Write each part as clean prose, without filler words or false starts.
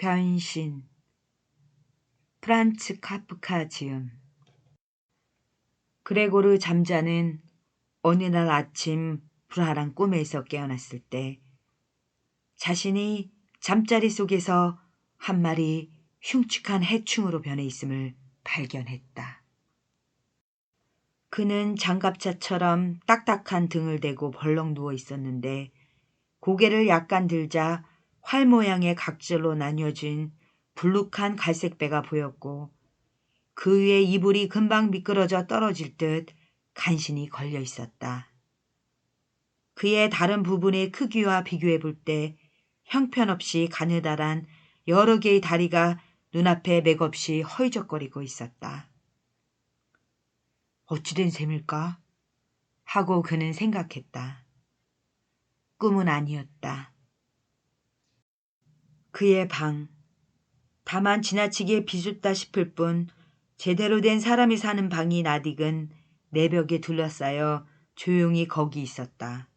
변신. 프란츠 카프카 지음. 그레고르 잠자는 어느 날 아침 불안한 꿈에서 깨어났을 때 자신이 잠자리 속에서 한 마리 흉측한 해충으로 변해 있음을 발견했다. 그는 장갑차처럼 딱딱한 등을 대고 벌렁 누워 있었는데 고개를 약간 들자 활 모양의 각질로 나뉘어진 불룩한 갈색 배가 보였고 그 위에 이불이 금방 미끄러져 떨어질 듯 간신히 걸려 있었다. 그의 다른 부분의 크기와 비교해 볼 때 형편없이 가느다란 여러 개의 다리가 눈앞에 맥없이 허이적거리고 있었다. 어찌된 셈일까? 하고 그는 생각했다. 꿈은 아니었다. 그의 방. 다만 지나치게 비좁다 싶을 뿐 제대로 된 사람이 사는 방이 낯익은 내벽에 둘러싸여 조용히 거기 있었다.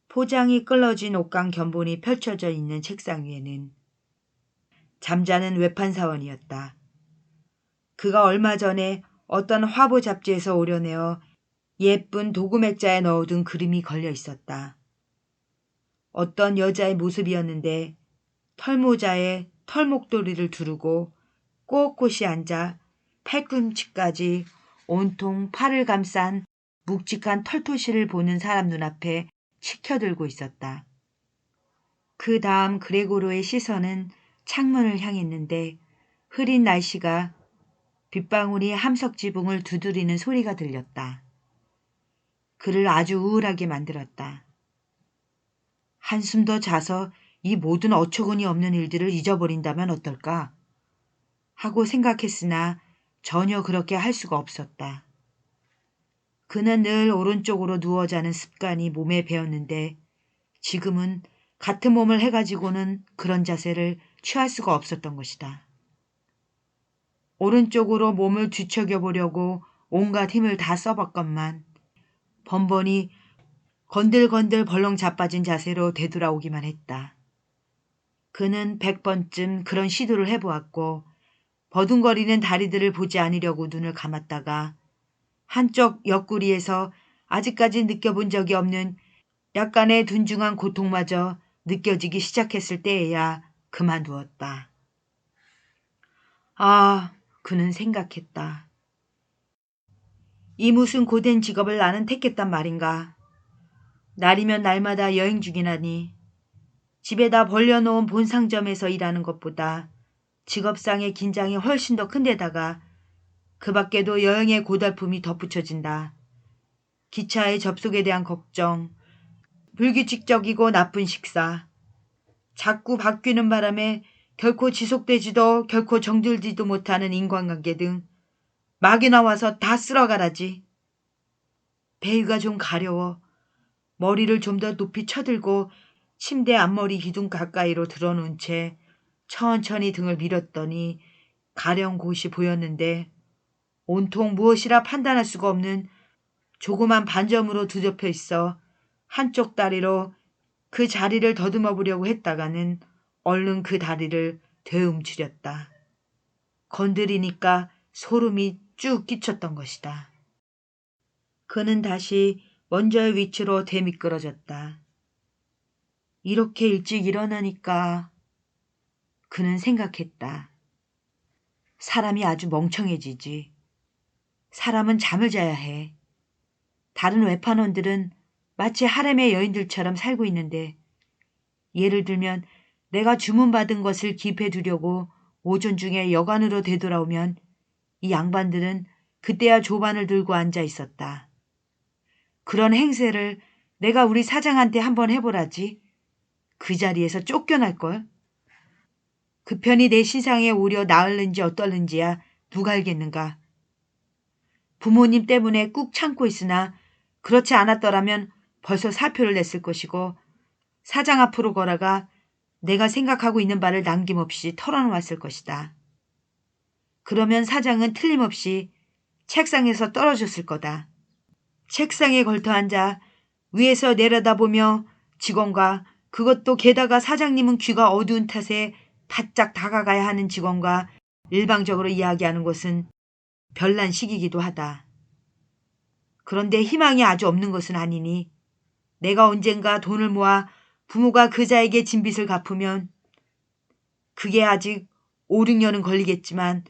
포장이 끌어진 옷감 견본이 펼쳐져 있는 책상 위에는 잠자는 외판사원이었다. 그가 얼마 전에 어떤 화보 잡지에서 오려내어 예쁜 도구맥자에 넣어둔 그림이 걸려 있었다. 어떤 여자의 모습이었는데 털모자에 털목도리를 두르고 꼿꼿이 앉아 팔꿈치까지 온통 팔을 감싼 묵직한 털토시를 보는 사람 눈앞에 치켜들고 있었다. 그 다음 그레고로의 시선은 창문을 향했는데 흐린 날씨가 빗방울이 함석 지붕을 두드리는 소리가 들렸다. 그를 아주 우울하게 만들었다. 한숨 더 자서 이 모든 어처구니 없는 일들을 잊어버린다면 어떨까? 하고 생각했으나 전혀 그렇게 할 수가 없었다. 그는 늘 오른쪽으로 누워 자는 습관이 몸에 배었는데 지금은 같은 몸을 해가지고는 그런 자세를 취할 수가 없었던 것이다. 오른쪽으로 몸을 뒤척여 보려고 온갖 힘을 다 써봤건만 번번이 건들건들 벌렁 자빠진 자세로 되돌아오기만 했다. 그는 100번쯤 그런 시도를 해보았고 버둥거리는 다리들을 보지 않으려고 눈을 감았다가 한쪽 옆구리에서 아직까지 느껴본 적이 없는 약간의 둔중한 고통마저 느껴지기 시작했을 때에야 그만두었다. 아, 그는 생각했다. 이 무슨 고된 직업을 나는 택했단 말인가. 날이면 날마다 여행 중이라니 집에다 벌려놓은 본상점에서 일하는 것보다 직업상의 긴장이 훨씬 더 큰데다가 그 밖에도 여행의 고달픔이 덧붙여진다. 기차의 접속에 대한 걱정, 불규칙적이고 나쁜 식사, 자꾸 바뀌는 바람에 결코 지속되지도 결코 정들지도 못하는 인간관계 등 막이 나와서 다 쓸어가라지. 배위가 좀 가려워 머리를 좀 더 높이 쳐들고 침대 앞머리 기둥 가까이로 들어놓은 채 천천히 등을 밀었더니 가려운 곳이 보였는데 온통 무엇이라 판단할 수가 없는 조그만 반점으로 뒤덮여 있어 한쪽 다리로 그 자리를 더듬어 보려고 했다가는 얼른 그 다리를 되움츠렸다. 건드리니까 소름이 쭉 끼쳤던 것이다. 그는 다시 먼저의 위치로 되미끄러졌다. 이렇게 일찍 일어나니까 그는 생각했다. 사람이 아주 멍청해지지. 사람은 잠을 자야 해. 다른 외판원들은 마치 하렘의 여인들처럼 살고 있는데 예를 들면 내가 주문받은 것을 기입해두려고 오전 중에 여관으로 되돌아오면 이 양반들은 그때야 조반을 들고 앉아 있었다. 그런 행세를 내가 우리 사장한테 한번 해보라지. 그 자리에서 쫓겨날걸. 그 편이 내 신상에 오려 나을는지 어떨는지야 누가 알겠는가. 부모님 때문에 꾹 참고 있으나 그렇지 않았더라면 벌써 사표를 냈을 것이고 사장 앞으로 걸어가 내가 생각하고 있는 바를 남김없이 털어놓았을 것이다. 그러면 사장은 틀림없이 책상에서 떨어졌을 거다. 책상에 걸터앉아 위에서 내려다보며 직원과 그것도 게다가 사장님은 귀가 어두운 탓에 바짝 다가가야 하는 직원과 일방적으로 이야기하는 것은 별난 시기이기도 하다. 그런데 희망이 아주 없는 것은 아니니 내가 언젠가 돈을 모아 부모가 그자에게 진 빚을 갚으면 그게 아직 5, 6년은 걸리겠지만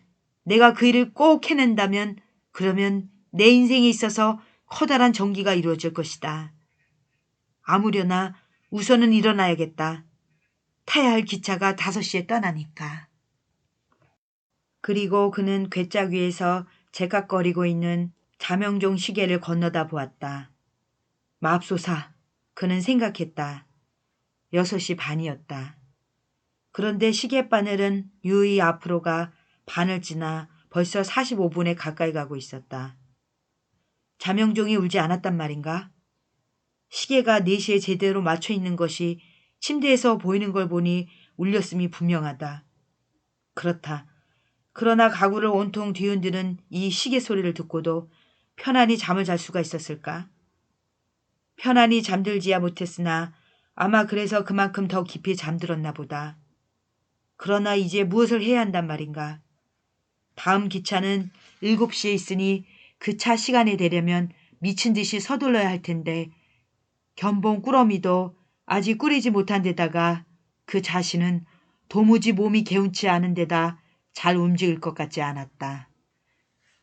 내가 그 일을 꼭 해낸다면 그러면 내 인생에 있어서 커다란 전기가 이루어질 것이다. 아무려나 우선은 일어나야겠다. 타야 할 기차가 5시에 떠나니까. 그리고 그는 궤짝 위에서 제깍거리고 있는 자명종 시계를 건너다 보았다. 맙소사, 그는 생각했다. 6시 반이었다. 그런데 시계바늘은 유의 앞으로가 반을 지나 벌써 45분에 가까이 가고 있었다. 자명종이 울지 않았단 말인가? 시계가 4시에 제대로 맞춰 있는 것이 침대에서 보이는 걸 보니 울렸음이 분명하다. 그렇다. 그러나 가구를 온통 뒤흔드는 이 시계 소리를 듣고도 편안히 잠을 잘 수가 있었을까? 편안히 잠들지야 못했으나 아마 그래서 그만큼 더 깊이 잠들었나 보다. 그러나 이제 무엇을 해야 한단 말인가? 다음 기차는 7시에 있으니 그 차 시간에 되려면 미친 듯이 서둘러야 할 텐데 견봉 꾸러미도 아직 꾸리지 못한 데다가 그 자신은 도무지 몸이 개운치 않은 데다 잘 움직일 것 같지 않았다.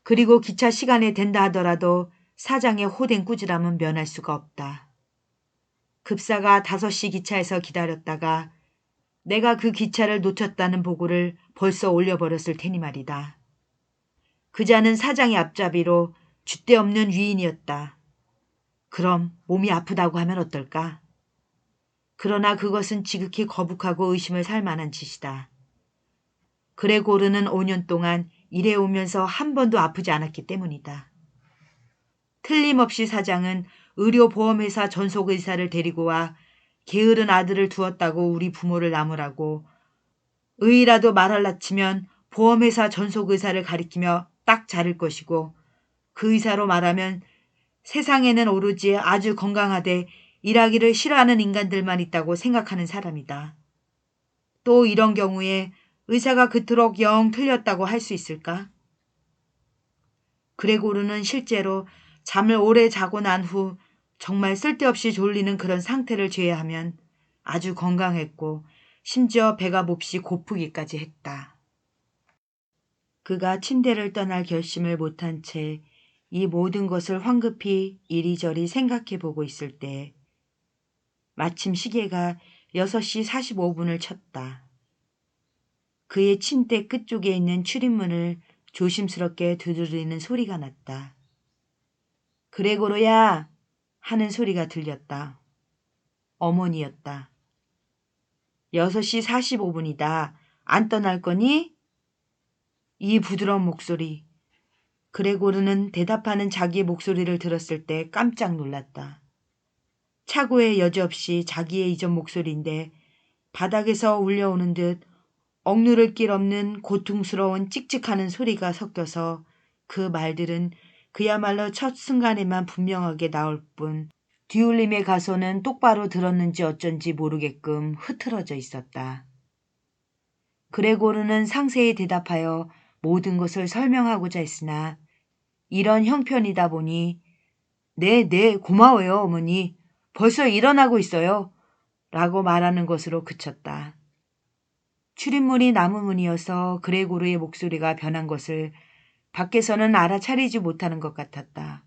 그리고 기차 시간에 된다 하더라도 사장의 호된 꾸지람은 면할 수가 없다. 급사가 5시 기차에서 기다렸다가 내가 그 기차를 놓쳤다는 보고를 벌써 올려버렸을 테니 말이다. 그자는 사장의 앞잡이로 줏대없는 위인이었다. 그럼 몸이 아프다고 하면 어떨까? 그러나 그것은 지극히 거북하고 의심을 살 만한 짓이다. 그레고르는 5년 동안 일해오면서 한 번도 아프지 않았기 때문이다. 틀림없이 사장은 의료보험회사 전속의사를 데리고 와 게으른 아들을 두었다고 우리 부모를 나무라고 의의라도 말할라치면 보험회사 전속의사를 가리키며 딱 자를 것이고 그 의사로 말하면 세상에는 오로지 아주 건강하되 일하기를 싫어하는 인간들만 있다고 생각하는 사람이다. 또 이런 경우에 의사가 그토록 영 틀렸다고 할 수 있을까? 그레고르는 실제로 잠을 오래 자고 난 후 정말 쓸데없이 졸리는 그런 상태를 제외하면 아주 건강했고 심지어 배가 몹시 고프기까지 했다. 그가 침대를 떠날 결심을 못한 채 이 모든 것을 황급히 이리저리 생각해 보고 있을 때 마침 시계가 6시 45분을 쳤다. 그의 침대 끝쪽에 있는 출입문을 조심스럽게 두드리는 소리가 났다. 그레고로야 하는 소리가 들렸다. 어머니였다. 6시 45분이다. 안 떠날 거니? 이 부드러운 목소리. 그레고르는 대답하는 자기의 목소리를 들었을 때 깜짝 놀랐다. 차고에 여지없이 자기의 이전 목소리인데 바닥에서 울려오는 듯 억누를 길 없는 고통스러운 찍찍하는 소리가 섞여서 그 말들은 그야말로 첫 순간에만 분명하게 나올 뿐 뒤울림의 가소는 똑바로 들었는지 어쩐지 모르게끔 흐트러져 있었다. 그레고르는 상세히 대답하여 모든 것을 설명하고자 했으나 이런 형편이다 보니 네, 고마워요, 어머니. 벌써 일어나고 있어요. 라고 말하는 것으로 그쳤다. 출입문이 나무문이어서 그레고르의 목소리가 변한 것을 밖에서는 알아차리지 못하는 것 같았다.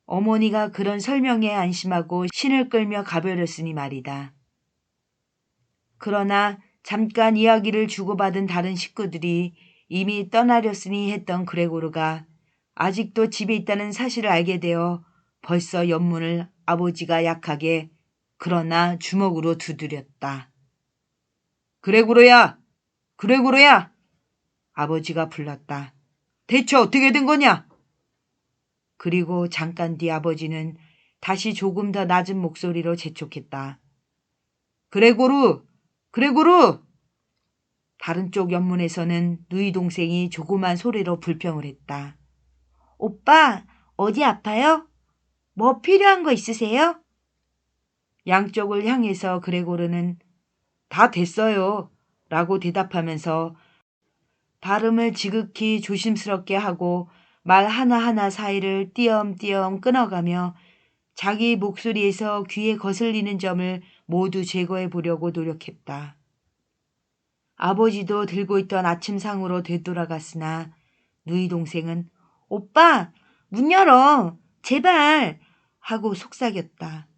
어머니가 그런 설명에 안심하고 신을 끌며 가버렸으니 말이다. 그러나 잠깐 이야기를 주고받은 다른 식구들이 이미 떠나렸으니 했던 그레고르가 아직도 집에 있다는 사실을 알게 되어 벌써 옆문을 아버지가 약하게 그러나 주먹으로 두드렸다. 그레고르야! 그레고르야! 아버지가 불렀다. 대체 어떻게 된 거냐? 그리고 잠깐 뒤 아버지는 다시 조금 더 낮은 목소리로 재촉했다. 그레고르! 그레고르! 다른 쪽 옆문에서는 누이 동생이 조그만 소리로 불평을 했다. 오빠, 어디 아파요? 뭐 필요한 거 있으세요? 양쪽을 향해서 그레고르는 다 됐어요. 라고 대답하면서 발음을 지극히 조심스럽게 하고 말 하나하나 사이를 띄엄띄엄 끊어가며 자기 목소리에서 귀에 거슬리는 점을 모두 제거해 보려고 노력했다. 아버지도 들고 있던 아침상으로 되돌아갔으나 누이 동생은 오빠! 문 열어! 제발! 하고 속삭였다.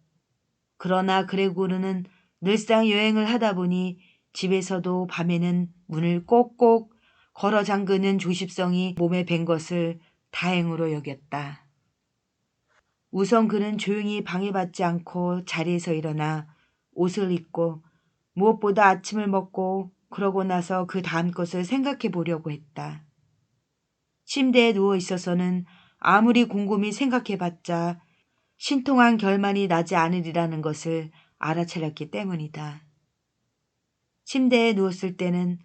그러나 그레고르는 늘상 여행을 하다 보니 집에서도 밤에는 문을 꼭꼭 걸어 잠그는 조십성이 몸에 밴 것을 다행으로 여겼다. 우선 그는 조용히 방해받지 않고 자리에서 일어나 옷을 입고 무엇보다 아침을 먹고 그러고 나서 그 다음 것을 생각해 보려고 했다. 침대에 누워 있어서는 아무리 곰곰이 생각해봤자 신통한 결말이 나지 않으리라는 것을 알아차렸기 때문이다. 침대에 누웠을 때는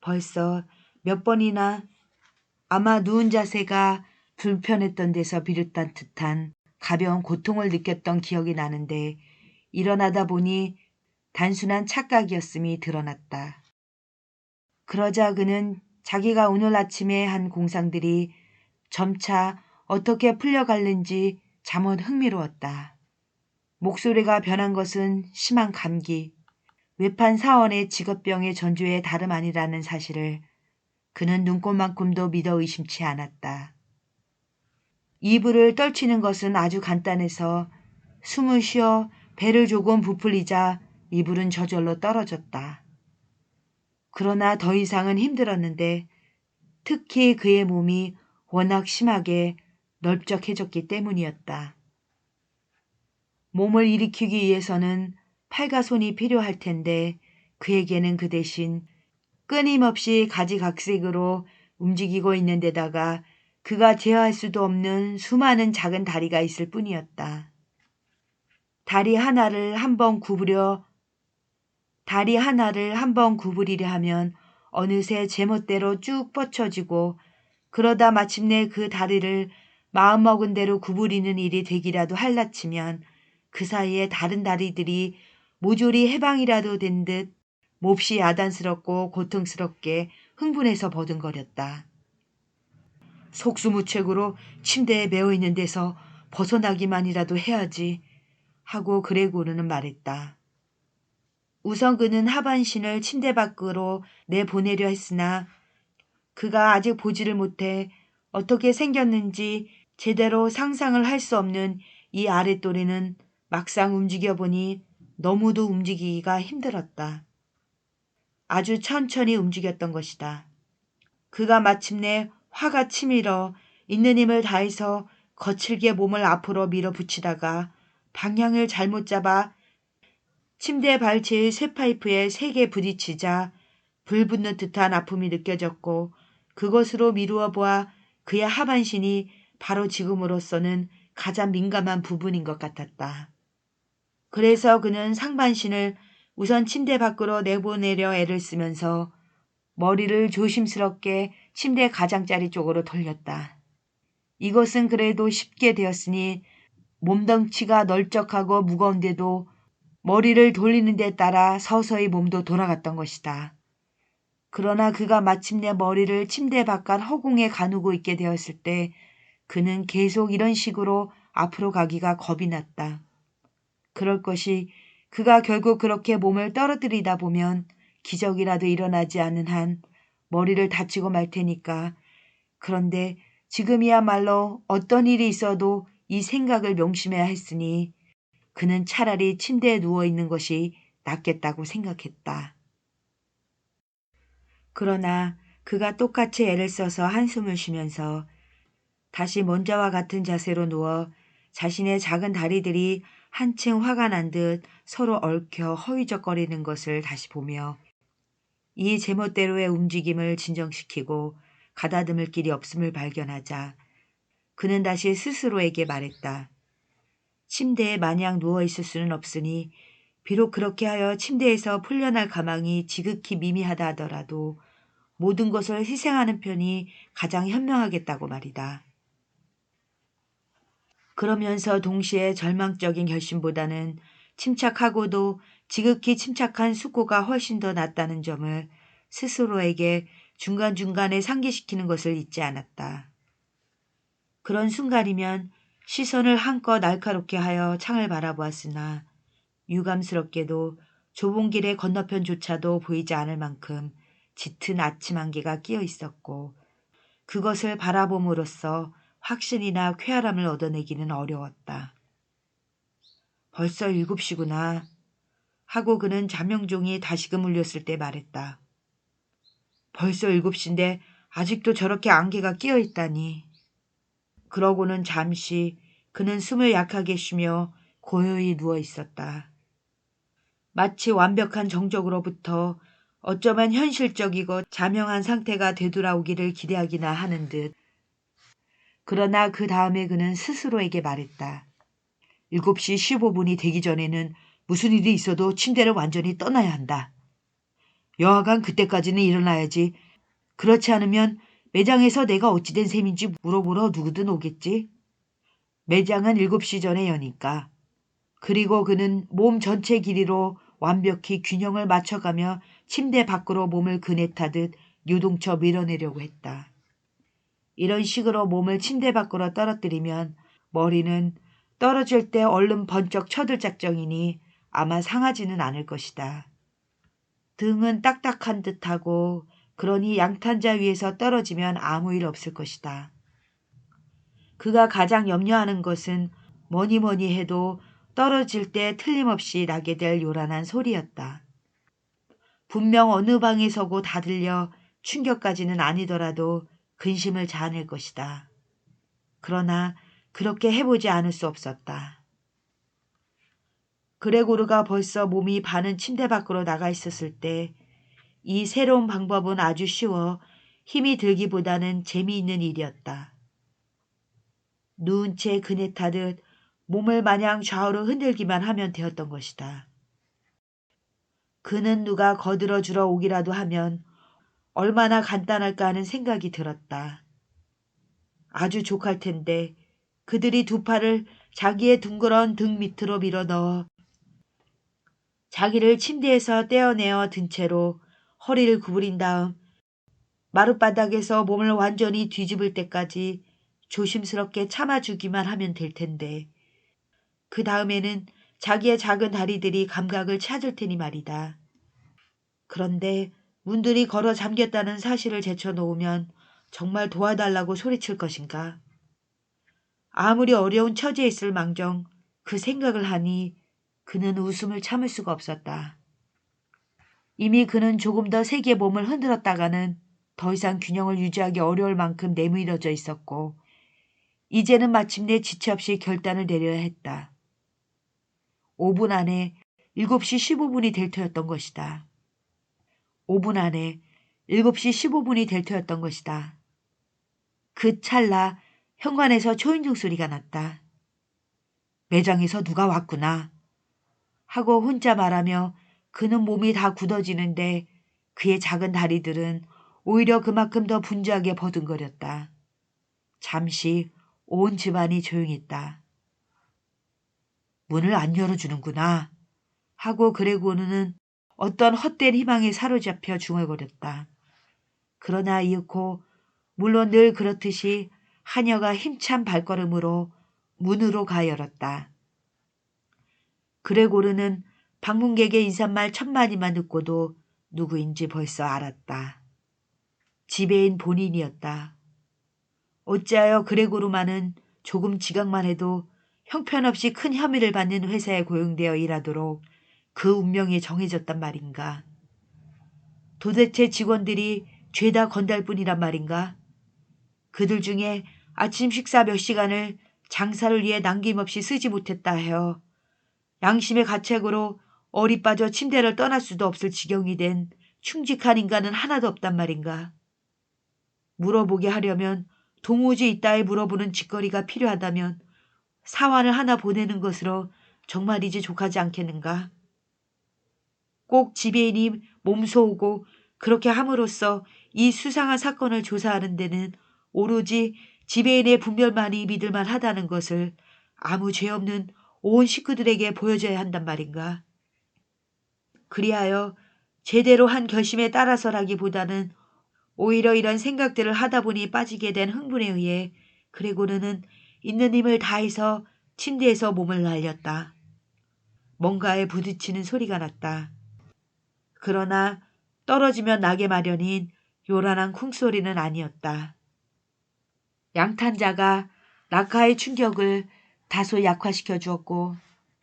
벌써 몇 번이나 아마 누운 자세가 불편했던 데서 비롯한 듯한 가벼운 고통을 느꼈던 기억이 나는데 일어나다 보니 단순한 착각이었음이 드러났다. 그러자 그는 자기가 오늘 아침에 한 공상들이 점차 어떻게 풀려갈는지 잠옷 흥미로웠다. 목소리가 변한 것은 심한 감기, 외판 사원의 직업병의 전조에 다름 아니라는 사실을 그는 눈꽃만큼도 믿어 의심치 않았다. 이불을 떨치는 것은 아주 간단해서 숨을 쉬어 배를 조금 부풀리자 이불은 저절로 떨어졌다. 그러나 더 이상은 힘들었는데 특히 그의 몸이 워낙 심하게 넓적해졌기 때문이었다. 몸을 일으키기 위해서는 팔과 손이 필요할 텐데 그에게는 그 대신 끊임없이 가지각색으로 움직이고 있는 데다가 그가 제어할 수도 없는 수많은 작은 다리가 있을 뿐이었다. 다리 하나를 한번 구부리려 하면 어느새 제멋대로 쭉 뻗쳐지고 그러다 마침내 그 다리를 마음먹은 대로 구부리는 일이 되기라도 할라치면 그 사이에 다른 다리들이 모조리 해방이라도 된 듯 몹시 야단스럽고 고통스럽게 흥분해서 버둥거렸다. 속수무책으로 침대에 매어있는 데서 벗어나기만이라도 해야지 하고 그레고르는 말했다. 우선 그는 하반신을 침대 밖으로 내보내려 했으나 그가 아직 보지를 못해 어떻게 생겼는지 제대로 상상을 할 수 없는 이 아랫도리는 막상 움직여보니 너무도 움직이기가 힘들었다. 아주 천천히 움직였던 것이다. 그가 마침내 화가 치밀어 있는 힘을 다해서 거칠게 몸을 앞으로 밀어붙이다가 방향을 잘못 잡아 침대 발치의 쇠파이프에 세게 부딪히자 불붙는 듯한 아픔이 느껴졌고 그것으로 미루어 보아 그의 하반신이 바로 지금으로서는 가장 민감한 부분인 것 같았다. 그래서 그는 상반신을 우선 침대 밖으로 내보내려 애를 쓰면서 머리를 조심스럽게 침대 가장자리 쪽으로 돌렸다. 이것은 그래도 쉽게 되었으니 몸덩치가 널쩍하고 무거운데도 머리를 돌리는 데 따라 서서히 몸도 돌아갔던 것이다. 그러나 그가 마침내 머리를 침대 바깥 허공에 가누고 있게 되었을 때 그는 계속 이런 식으로 앞으로 가기가 겁이 났다. 그럴 것이 그가 결국 그렇게 몸을 떨어뜨리다 보면 기적이라도 일어나지 않는 한 머리를 다치고 말 테니까. 그런데 지금이야말로 어떤 일이 있어도 이 생각을 명심해야 했으니 그는 차라리 침대에 누워있는 것이 낫겠다고 생각했다. 그러나 그가 똑같이 애를 써서 한숨을 쉬면서 다시 먼저와 같은 자세로 누워 자신의 작은 다리들이 한층 화가 난 듯 서로 얽혀 허위적거리는 것을 다시 보며 이 제멋대로의 움직임을 진정시키고 가다듬을 길이 없음을 발견하자 그는 다시 스스로에게 말했다. 침대에 마냥 누워있을 수는 없으니 비록 그렇게 하여 침대에서 풀려날 가망이 지극히 미미하다 하더라도 모든 것을 희생하는 편이 가장 현명하겠다고 말이다. 그러면서 동시에 절망적인 결심보다는 침착하고도 지극히 침착한 숙고가 훨씬 더 낫다는 점을 스스로에게 중간중간에 상기시키는 것을 잊지 않았다. 그런 순간이면 시선을 한껏 날카롭게 하여 창을 바라보았으나 유감스럽게도 좁은 길의 건너편조차도 보이지 않을 만큼 짙은 아침 안개가 끼어 있었고 그것을 바라봄으로써 확신이나 쾌활함을 얻어내기는 어려웠다. 벌써 7시구나 하고 그는 자명종이 다시금 울렸을 때 말했다. 벌써 7시인데 아직도 저렇게 안개가 끼어 있다니. 그러고는 잠시 그는 숨을 약하게 쉬며 고요히 누워 있었다. 마치 완벽한 정적으로부터 어쩌면 현실적이고 자명한 상태가 되돌아오기를 기대하기나 하는 듯. 그러나 그 다음에 그는 스스로에게 말했다. 7시 15분이 되기 전에는 무슨 일이 있어도 침대를 완전히 떠나야 한다. 여하간 그때까지는 일어나야지. 그렇지 않으면 매장에서 내가 어찌된 셈인지 물어보러 누구든 오겠지. 매장은 7시 전에 여니까. 그리고 그는 몸 전체 길이로 완벽히 균형을 맞춰가며 침대 밖으로 몸을 그네타듯 요동쳐 밀어내려고 했다. 이런 식으로 몸을 침대 밖으로 떨어뜨리면 머리는 떨어질 때 얼른 번쩍 쳐들 작정이니 아마 상하지는 않을 것이다. 등은 딱딱한 듯하고 그러니 양탄자 위에서 떨어지면 아무 일 없을 것이다. 그가 가장 염려하는 것은 뭐니 해도 떨어질 때 틀림없이 나게 될 요란한 소리였다. 분명 어느 방에서고 다 들려 충격까지는 아니더라도 근심을 자아낼 것이다. 그러나 그렇게 해보지 않을 수 없었다. 그레고르가 벌써 몸이 반은 침대 밖으로 나가 있었을 때 이 새로운 방법은 아주 쉬워 힘이 들기보다는 재미있는 일이었다. 누운 채 그네 타듯 몸을 마냥 좌우로 흔들기만 하면 되었던 것이다. 그는 누가 거들어주러 오기라도 하면 얼마나 간단할까 하는 생각이 들었다. 아주 족할 텐데 그들이 두 팔을 자기의 둥그런 등 밑으로 밀어넣어 자기를 침대에서 떼어내어 든 채로 허리를 구부린 다음 마룻바닥에서 몸을 완전히 뒤집을 때까지 조심스럽게 참아주기만 하면 될 텐데 그 다음에는 자기의 작은 다리들이 감각을 찾을 테니 말이다. 그런데 문들이 걸어 잠겼다는 사실을 제쳐놓으면 정말 도와달라고 소리칠 것인가. 아무리 어려운 처지에 있을 망정 그 생각을 하니 그는 웃음을 참을 수가 없었다. 이미 그는 조금 더 세게 몸을 흔들었다가는 더 이상 균형을 유지하기 어려울 만큼 내밀어져 있었고 이제는 마침내 지체 없이 결단을 내려야 했다. 5분 안에 7시 15분이 될 터였던 것이다. 5분 안에 7시 15분이 될 터였던 것이다. 그 찰나 현관에서 초인종 소리가 났다. 매장에서 누가 왔구나 하고 혼자 말하며 그는 몸이 다 굳어지는데 그의 작은 다리들은 오히려 그만큼 더 분주하게 버둥거렸다. 잠시 온 집안이 조용했다. 문을 안 열어주는구나 하고 그레고르는 어떤 헛된 희망에 사로잡혀 중얼거렸다. 그러나 이윽고 물론 늘 그렇듯이 하녀가 힘찬 발걸음으로 문으로 가 열었다. 그레고르는 방문객의 인사말 1000마디만 듣고도 누구인지 벌써 알았다. 지배인 본인이었다. 어찌하여 그레고르만은 조금 지각만 해도 형편없이 큰 혐의를 받는 회사에 고용되어 일하도록 그 운명이 정해졌단 말인가. 도대체 직원들이 죄다 건달뿐이란 말인가. 그들 중에 아침 식사 몇 시간을 장사를 위해 남김없이 쓰지 못했다 하여 양심의 가책으로 어리 빠져 침대를 떠날 수도 없을 지경이 된 충직한 인간은 하나도 없단 말인가. 물어보게 하려면 동우지 있다에 물어보는 짓거리가 필요하다면 사환을 하나 보내는 것으로 정말이지 족하지 않겠는가. 꼭 지배인이 몸소오고 그렇게 함으로써 이 수상한 사건을 조사하는 데는 오로지 지배인의 분별만이 믿을만 하다는 것을 아무 죄 없는 온 식구들에게 보여줘야 한단 말인가. 그리하여 제대로 한 결심에 따라서라기보다는 오히려 이런 생각들을 하다 보니 빠지게 된 흥분에 의해 그레고르는 있는 힘을 다해서 침대에서 몸을 날렸다. 뭔가에 부딪히는 소리가 났다. 그러나 떨어지면 나게 마련인 요란한 쿵소리는 아니었다. 양탄자가 낙하의 충격을 다소 약화시켜 주었고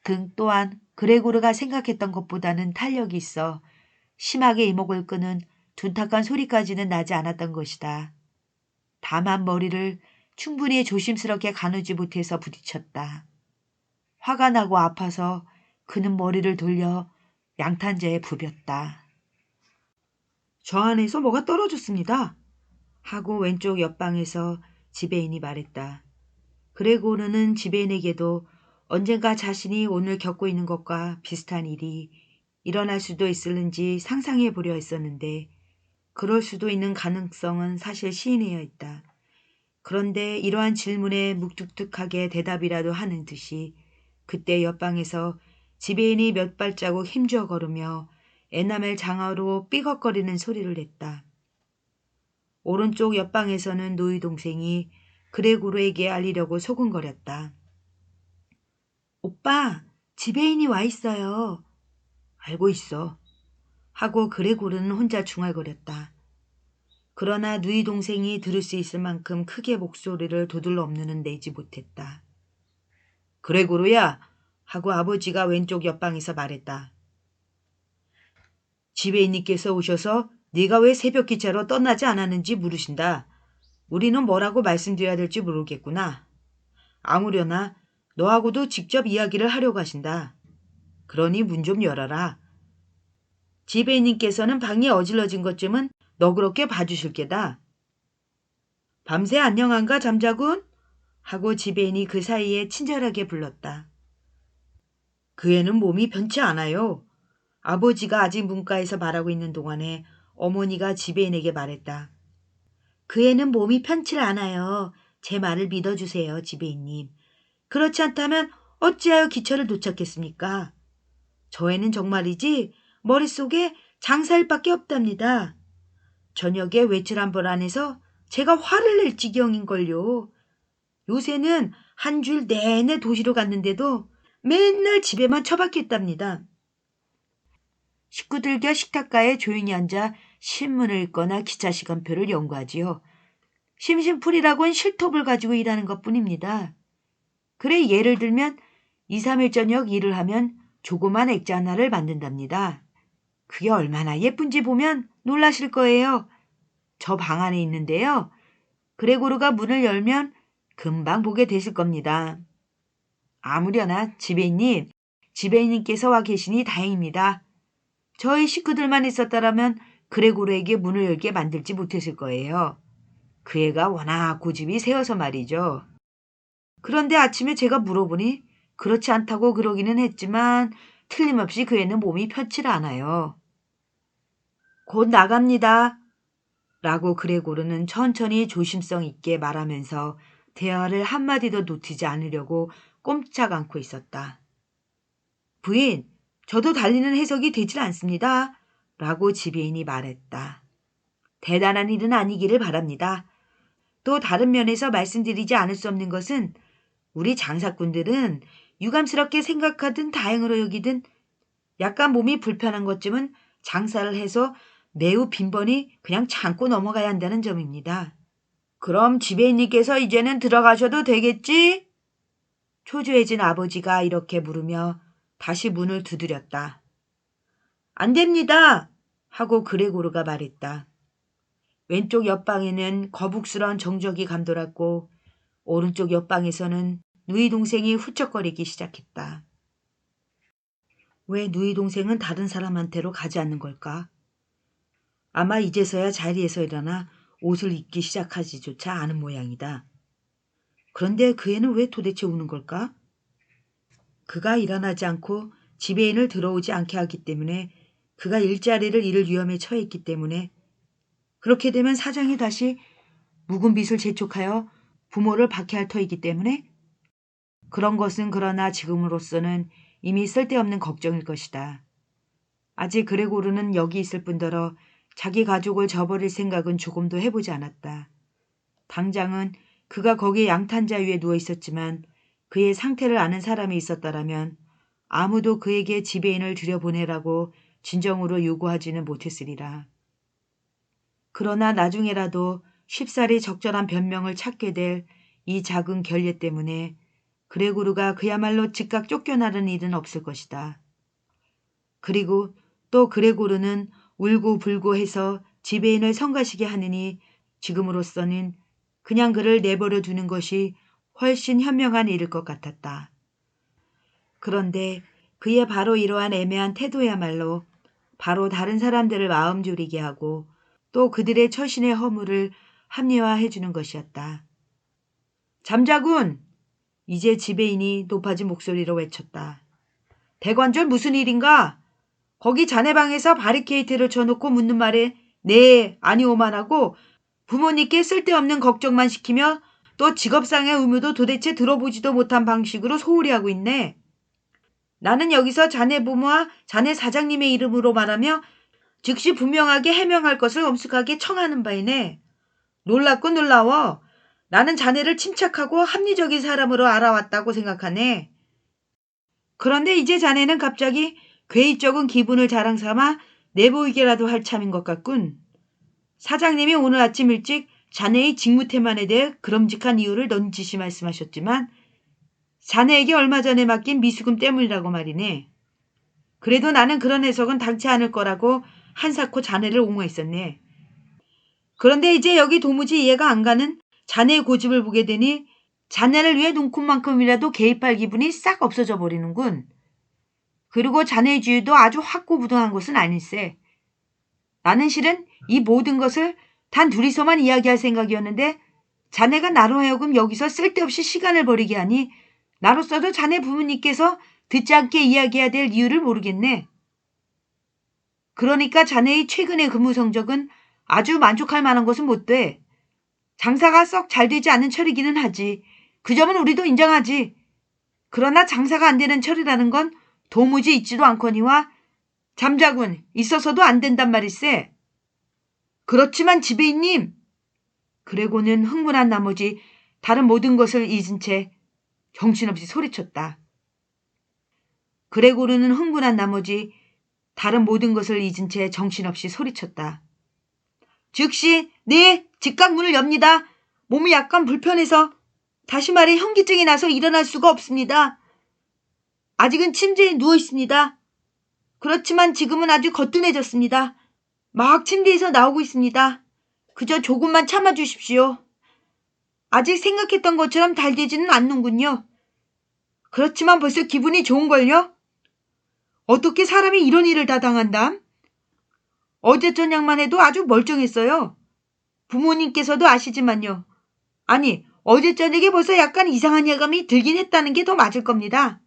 등 또한 그레고르가 생각했던 것보다는 탄력이 있어 심하게 이목을 끄는 둔탁한 소리까지는 나지 않았던 것이다. 다만 머리를 충분히 조심스럽게 가누지 못해서 부딪혔다. 화가 나고 아파서 그는 머리를 돌려 양탄자에 부볐다. 저 안에서 뭐가 떨어졌습니다. 하고 왼쪽 옆방에서 지배인이 말했다. 그레고르는 지배인에게도 언젠가 자신이 오늘 겪고 있는 것과 비슷한 일이 일어날 수도 있을는지 상상해 보려 했었는데 그럴 수도 있는 가능성은 사실 시인되어 있다. 그런데 이러한 질문에 묵뚝뚝하게 대답이라도 하는 듯이 그때 옆방에서 지배인이 몇 발자국 힘주어 걸으며 에나멜 장화로 삐걱거리는 소리를 냈다. 오른쪽 옆방에서는 노이 동생이 그레고르에게 알리려고 소근거렸다. 오빠, 지배인이 와 있어요. 알고 있어. 하고 그레고르는 혼자 중얼거렸다. 그러나 누이 동생이 들을 수 있을 만큼 크게 목소리를 도들넘는 내지 못했다. 그레고르야! 하고 아버지가 왼쪽 옆방에서 말했다. 지배인님께서 오셔서 네가 왜 새벽 기차로 떠나지 않았는지 물으신다. 우리는 뭐라고 말씀드려야 될지 모르겠구나. 아무려나 너하고도 직접 이야기를 하려고 하신다. 그러니 문 좀 열어라. 지배인님께서는 방이 어질러진 것쯤은 너그럽게 봐주실 게다. 밤새 안녕한가 잠자군? 하고 지배인이 그 사이에 친절하게 불렀다. 그 애는 몸이 변치 않아요. 아버지가 아직 문가에서 말하고 있는 동안에 어머니가 지배인에게 말했다. 그 애는 몸이 편치 않아요. 제 말을 믿어주세요, 지배인님. 그렇지 않다면 어찌하여 기철을 도착했습니까? 저 애는 정말이지 머릿속에 장사일밖에 없답니다. 저녁에 외출 한 번 안에서 제가 화를 낼 지경인걸요. 요새는 한 줄 내내 도시로 갔는데도 맨날 집에만 처박혔답니다. 식구들과 식탁가에 조용히 앉아 신문을 읽거나 기차 시간표를 연구하지요. 심심풀이라곤 실톱을 가지고 일하는 것뿐입니다. 그래 예를 들면 2, 3일 저녁 일을 하면 조그만 액자 하나를 만든답니다. 그게 얼마나 예쁜지 보면 놀라실 거예요. 저 방 안에 있는데요. 그레고르가 문을 열면 금방 보게 되실 겁니다. 아무려나 지배인님께서 와 계시니 다행입니다. 저희 식구들만 있었다라면 그레고르에게 문을 열게 만들지 못했을 거예요. 그 애가 워낙 고집이 세어서 말이죠. 그런데 아침에 제가 물어보니 그렇지 않다고 그러기는 했지만 틀림없이 그 애는 몸이 편치 않아요. 곧 나갑니다. 라고 그레고르는 천천히 조심성 있게 말하면서 대화를 한마디도 놓치지 않으려고 꼼짝 않고 있었다. 부인, 저도 달리는 해석이 되질 않습니다. 라고 지배인이 말했다. 대단한 일은 아니기를 바랍니다. 또 다른 면에서 말씀드리지 않을 수 없는 것은 우리 장사꾼들은 유감스럽게 생각하든 다행으로 여기든 약간 몸이 불편한 것쯤은 장사를 해서 매우 빈번히 그냥 참고 넘어가야 한다는 점입니다. 그럼 지배인님께서 이제는 들어가셔도 되겠지? 초조해진 아버지가 이렇게 물으며 다시 문을 두드렸다. 안 됩니다. 하고 그레고르가 말했다. 왼쪽 옆방에는 거북스러운 정적이 감돌았고 오른쪽 옆방에서는 누이 동생이 훌쩍거리기 시작했다. 왜 누이 동생은 다른 사람한테로 가지 않는 걸까? 아마 이제서야 자리에서 일어나 옷을 입기 시작하지조차 않은 모양이다. 그런데 그 애는 왜 도대체 우는 걸까? 그가 일어나지 않고 지배인을 들어오지 않게 하기 때문에 그가 일자리를 잃을 위험에 처했기 때문에 그렇게 되면 사장이 다시 묵은 빚을 재촉하여 부모를 박해할 터이기 때문에 그런 것은 그러나 지금으로서는 이미 쓸데없는 걱정일 것이다. 아직 그레고르는 여기 있을 뿐더러 자기 가족을 저버릴 생각은 조금도 해보지 않았다. 당장은 그가 거기에 양탄자 위에 누워 있었지만 그의 상태를 아는 사람이 있었다라면 아무도 그에게 지배인을 들여보내라고 진정으로 요구하지는 못했으리라. 그러나 나중에라도 쉽사리 적절한 변명을 찾게 될 이 작은 결례 때문에 그레고르가 그야말로 즉각 쫓겨나는 일은 없을 것이다. 그리고 또 그레고르는 울고불고 해서 지배인을 성가시게 하느니 지금으로서는 그냥 그를 내버려 두는 것이 훨씬 현명한 일일 것 같았다. 그런데 그의 바로 이러한 애매한 태도야말로 바로 다른 사람들을 마음 졸이게 하고 또 그들의 처신의 허물을 합리화해 주는 것이었다. 잠자군! 이제 지배인이 높아진 목소리로 외쳤다. 대관절 무슨 일인가? 거기 자네 방에서 바리케이트를 쳐놓고 묻는 말에 네, 아니오만 하고 부모님께 쓸데없는 걱정만 시키며 또 직업상의 의무도 도대체 들어보지도 못한 방식으로 소홀히 하고 있네. 나는 여기서 자네 부모와 자네 사장님의 이름으로 말하며 즉시 분명하게 해명할 것을 엄숙하게 청하는 바이네. 놀랍고 놀라워. 나는 자네를 침착하고 합리적인 사람으로 알아왔다고 생각하네. 그런데 이제 자네는 갑자기 괴이적인 기분을 자랑 삼아 내보이게라도 할 참인 것 같군. 사장님이 오늘 아침 일찍 자네의 직무태만에 대해 그럼직한 이유를 넌지시 말씀하셨지만 자네에게 얼마 전에 맡긴 미수금 때문이라고 말이네. 그래도 나는 그런 해석은 당치 않을 거라고 한사코 자네를 옹호했었네. 그런데 이제 여기 도무지 이해가 안 가는 자네의 고집을 보게 되니 자네를 위해 눈곱만큼이라도 개입할 기분이 싹 없어져 버리는군. 그리고 자네의 주의도 아주 확고부동한 것은 아닐세. 나는 실은 이 모든 것을 단 둘이서만 이야기할 생각이었는데 자네가 나로 하여금 여기서 쓸데없이 시간을 버리게 하니 나로서도 자네 부모님께서 듣지 않게 이야기해야 될 이유를 모르겠네. 그러니까 자네의 최근의 근무 성적은 아주 만족할 만한 것은 못 돼. 장사가 썩 잘 되지 않는 철이기는 하지. 그 점은 우리도 인정하지. 그러나 장사가 안 되는 철이라는 건 도무지 있지도 않거니와 잠자군 있어서도 안 된단 말일세. 그렇지만 지배인님. 그레고는 흥분한 나머지 다른 모든 것을 잊은 채 정신없이 소리쳤다. 그레고르는 흥분한 나머지 다른 모든 것을 잊은 채 정신없이 소리쳤다. 즉시 네, 즉각 문을 엽니다. 몸이 약간 불편해서 다시 말해 현기증이 나서 일어날 수가 없습니다. 아직은 침대에 누워 있습니다. 그렇지만 지금은 아주 거뜬해졌습니다. 막 침대에서 나오고 있습니다. 그저 조금만 참아주십시오. 아직 생각했던 것처럼 잘 되지는 않는군요. 그렇지만 벌써 기분이 좋은걸요? 어떻게 사람이 이런 일을 다 당한담? 어제 저녁만 해도 아주 멀쩡했어요. 부모님께서도 아시지만요. 아니, 어제 저녁에 벌써 약간 이상한 예감이 들긴 했다는 게 더 맞을 겁니다.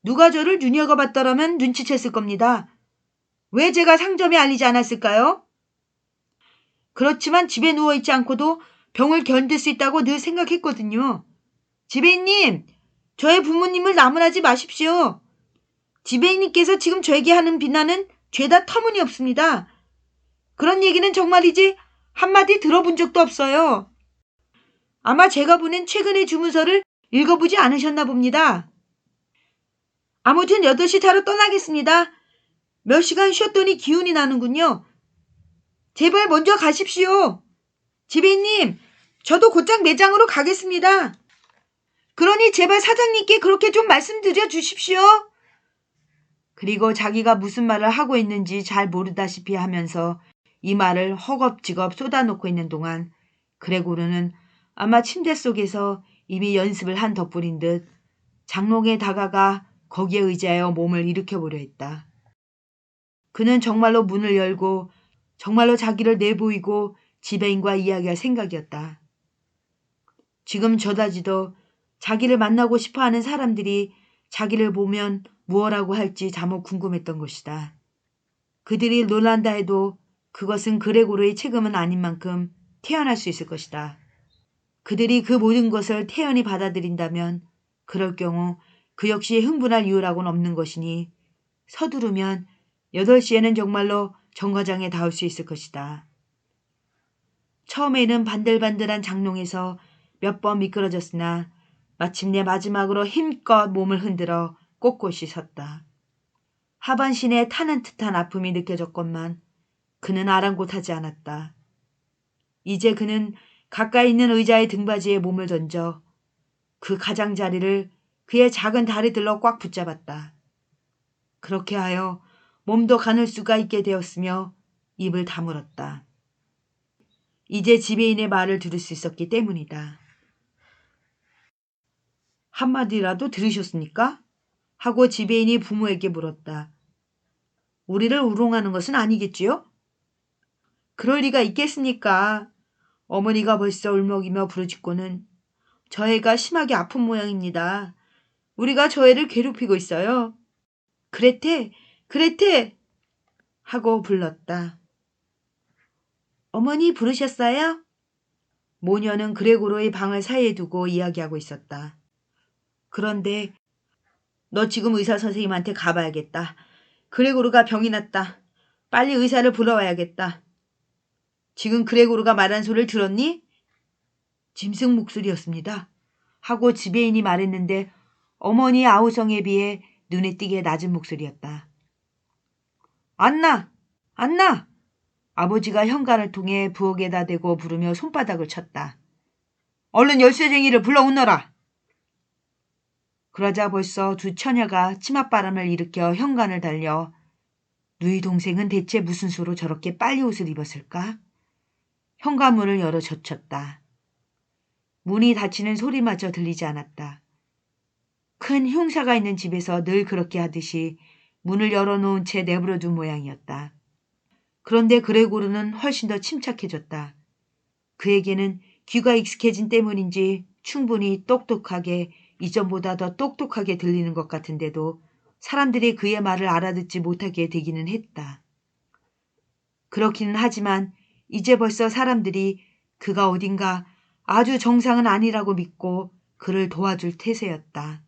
누가 저를 눈여겨봤더라면 눈치챘을 겁니다. 왜 제가 상점에 알리지 않았을까요? 그렇지만 집에 누워있지 않고도 병을 견딜 수 있다고 늘 생각했거든요. 지배인님, 저의 부모님을 나무라지 마십시오. 지배인님께서 지금 저에게 하는 비난은 죄다 터무니없습니다. 그런 얘기는 정말이지 한마디 들어본 적도 없어요. 아마 제가 보낸 최근의 주문서를 읽어보지 않으셨나 봅니다. 아무튼 8시 차로 떠나겠습니다. 몇 시간 쉬었더니 기운이 나는군요. 제발 먼저 가십시오. 지배인님, 저도 곧장 매장으로 가겠습니다. 그러니 제발 사장님께 그렇게 좀 말씀드려 주십시오. 그리고 자기가 무슨 말을 하고 있는지 잘 모르다시피 하면서 이 말을 허겁지겁 쏟아놓고 있는 동안 그레고르는 아마 침대 속에서 이미 연습을 한 덕분인 듯 장롱에 다가가 거기에 의지하여 몸을 일으켜보려 했다. 그는 정말로 문을 열고 정말로 자기를 내보이고 지배인과 이야기할 생각이었다. 지금 저다지도 자기를 만나고 싶어하는 사람들이 자기를 보면 무엇라고 할지 자목 궁금했던 것이다. 그들이 놀란다 해도 그것은 그레고르의 책임은 아닌 만큼 태연할 수 있을 것이다. 그들이 그 모든 것을 태연히 받아들인다면 그럴 경우 그 역시 흥분할 이유라고는 없는 것이니 서두르면 8시에는 정말로 정거장에 닿을 수 있을 것이다. 처음에는 반들반들한 장롱에서 몇 번 미끄러졌으나 마침내 마지막으로 힘껏 몸을 흔들어 꼿꼿이 섰다. 하반신에 타는 듯한 아픔이 느껴졌건만 그는 아랑곳하지 않았다. 이제 그는 가까이 있는 의자의 등받이에 몸을 던져 그 가장자리를 그의 작은 다리들로 꽉 붙잡았다. 그렇게 하여 몸도 가눌 수가 있게 되었으며 입을 다물었다. 이제 지배인의 말을 들을 수 있었기 때문이다. 한마디라도 들으셨습니까? 하고 지배인이 부모에게 물었다. 우리를 우롱하는 것은 아니겠지요? 그럴 리가 있겠습니까? 어머니가 벌써 울먹이며 부르짖고는 저 애가 심하게 아픈 모양입니다. 우리가 저 애를 괴롭히고 있어요. 그레테, 그레테! 하고 불렀다. 어머니 부르셨어요? 모녀는 그레고로의 방을 사이에 두고 이야기하고 있었다. 그런데 너 지금 의사 선생님한테 가봐야겠다. 그레고르가 병이 났다. 빨리 의사를 불러와야겠다. 지금 그레고르가 말한 소리를 들었니? 짐승 목소리였습니다. 하고 지배인이 말했는데 어머니의 아우성에 비해 눈에 띄게 낮은 목소리였다. 안나! 안나! 아버지가 현관을 통해 부엌에다 대고 부르며 손바닥을 쳤다. 얼른 열쇠쟁이를 불러오너라. 그러자 벌써 두 처녀가 치맛바람을 일으켜 현관을 달려 누이 동생은 대체 무슨 수로 저렇게 빨리 옷을 입었을까? 현관문을 열어 젖혔다. 문이 닫히는 소리마저 들리지 않았다. 큰 흉사가 있는 집에서 늘 그렇게 하듯이 문을 열어놓은 채 내버려둔 모양이었다. 그런데 그레고르는 훨씬 더 침착해졌다. 그에게는 귀가 익숙해진 때문인지 충분히 똑똑하게 이전보다 더 똑똑하게 들리는 것 같은데도 사람들이 그의 말을 알아듣지 못하게 되기는 했다. 그렇기는 하지만 이제 벌써 사람들이 그가 어딘가 아주 정상은 아니라고 믿고 그를 도와줄 태세였다.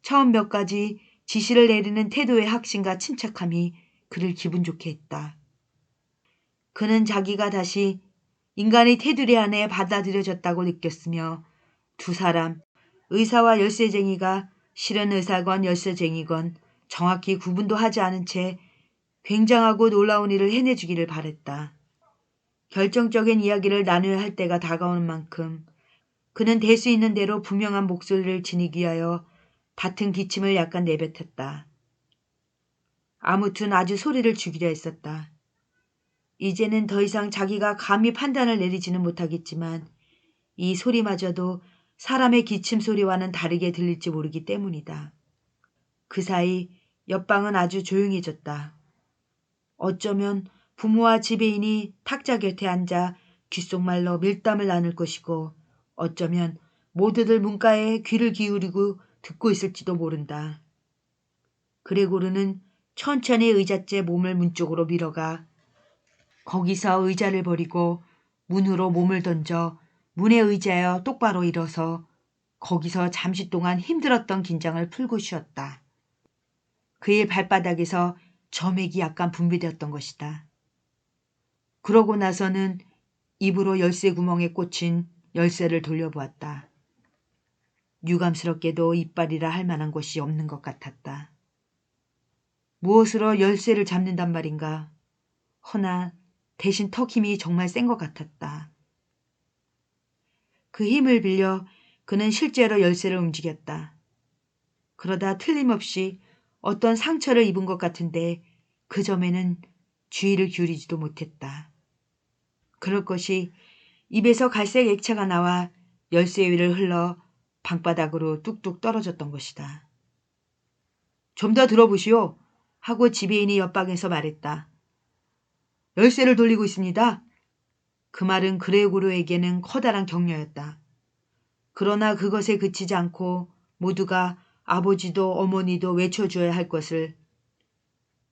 처음 몇 가지 지시를 내리는 태도의 확신과 침착함이 그를 기분 좋게 했다. 그는 자기가 다시 인간의 테두리 안에 받아들여졌다고 느꼈으며 두 사람, 의사와 열쇠쟁이가 실은 의사건 열쇠쟁이건 정확히 구분도 하지 않은 채 굉장하고 놀라운 일을 해내주기를 바랬다. 결정적인 이야기를 나눠야 할 때가 다가오는 만큼 그는 될 수 있는 대로 분명한 목소리를 지니기 위하여 같은 기침을 약간 내뱉었다. 아무튼 아주 소리를 죽이려 했었다. 이제는 더 이상 자기가 감히 판단을 내리지는 못하겠지만 이 소리마저도 사람의 기침 소리와는 다르게 들릴지 모르기 때문이다. 그 사이 옆방은 아주 조용해졌다. 어쩌면 부모와 지배인이 탁자 곁에 앉아 귓속말로 밀담을 나눌 것이고 어쩌면 모두들 문가에 귀를 기울이고 듣고 있을지도 모른다. 그레고르는 천천히 의자째 몸을 문 쪽으로 밀어가 거기서 의자를 버리고 문으로 몸을 던져 문에 의지하여 똑바로 일어서 거기서 잠시 동안 힘들었던 긴장을 풀고 쉬었다. 그의 발바닥에서 점액이 약간 분비되었던 것이다. 그러고 나서는 입으로 열쇠 구멍에 꽂힌 열쇠를 돌려보았다. 유감스럽게도 이빨이라 할 만한 곳이 없는 것 같았다. 무엇으로 열쇠를 잡는단 말인가. 허나 대신 턱 힘이 정말 센 것 같았다. 그 힘을 빌려 그는 실제로 열쇠를 움직였다. 그러다 틀림없이 어떤 상처를 입은 것 같은데 그 점에는 주의를 기울이지도 못했다. 그럴 것이 입에서 갈색 액체가 나와 열쇠 위를 흘러 방바닥으로 뚝뚝 떨어졌던 것이다. 좀 더 들어보시오. 하고 지배인이 옆방에서 말했다. 열쇠를 돌리고 있습니다. 그 말은 그레고르에게는 커다란 격려였다. 그러나 그것에 그치지 않고 모두가 아버지도 어머니도 외쳐줘야 할 것을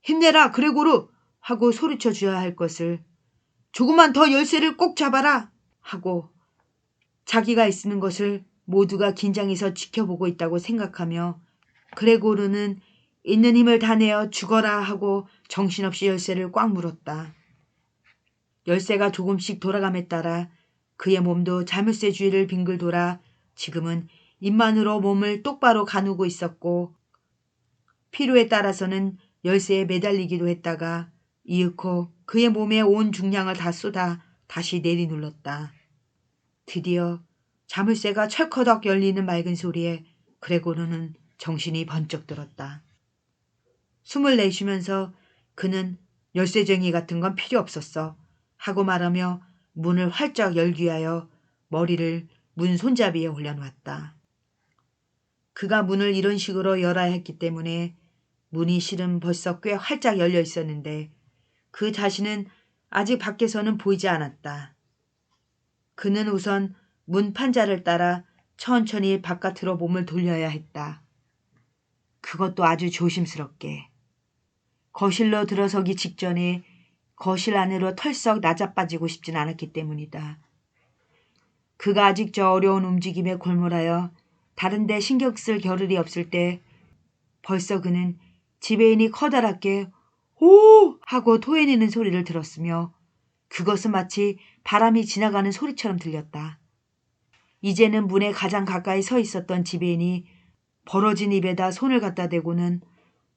힘내라 그레고르 하고 소리쳐줘야 할 것을 조금만 더 열쇠를 꼭 잡아라 하고 자기가 있는 것을 모두가 긴장해서 지켜보고 있다고 생각하며 그레고르는 있는 힘을 다 내어 죽어라 하고 정신없이 열쇠를 꽉 물었다. 열쇠가 조금씩 돌아감에 따라 그의 몸도 자물쇠 주위를 빙글 돌아 지금은 입만으로 몸을 똑바로 가누고 있었고 필요에 따라서는 열쇠에 매달리기도 했다가 이윽고 그의 몸에 온 중량을 다 쏟아 다시 내리눌렀다. 드디어 자물쇠가 철커덕 열리는 맑은 소리에 그레고르는 정신이 번쩍 들었다. 숨을 내쉬면서 그는 열쇠쟁이 같은 건 필요 없었어 하고 말하며 문을 활짝 열기 위하여 머리를 문 손잡이에 올려놓았다. 그가 문을 이런 식으로 열어야 했기 때문에 문이 실은 벌써 꽤 활짝 열려 있었는데 그 자신은 아직 밖에서는 보이지 않았다. 그는 우선 문 판자를 따라 천천히 바깥으로 몸을 돌려야 했다. 그것도 아주 조심스럽게. 거실로 들어서기 직전에 거실 안으로 털썩 나자빠지고 싶진 않았기 때문이다. 그가 아직 저 어려운 움직임에 골몰하여 다른 데 신경 쓸 겨를이 없을 때 벌써 그는 지배인이 커다랗게 오! 하고 토해내는 소리를 들었으며 그것은 마치 바람이 지나가는 소리처럼 들렸다. 이제는 문에 가장 가까이 서 있었던 지배인이 벌어진 입에다 손을 갖다 대고는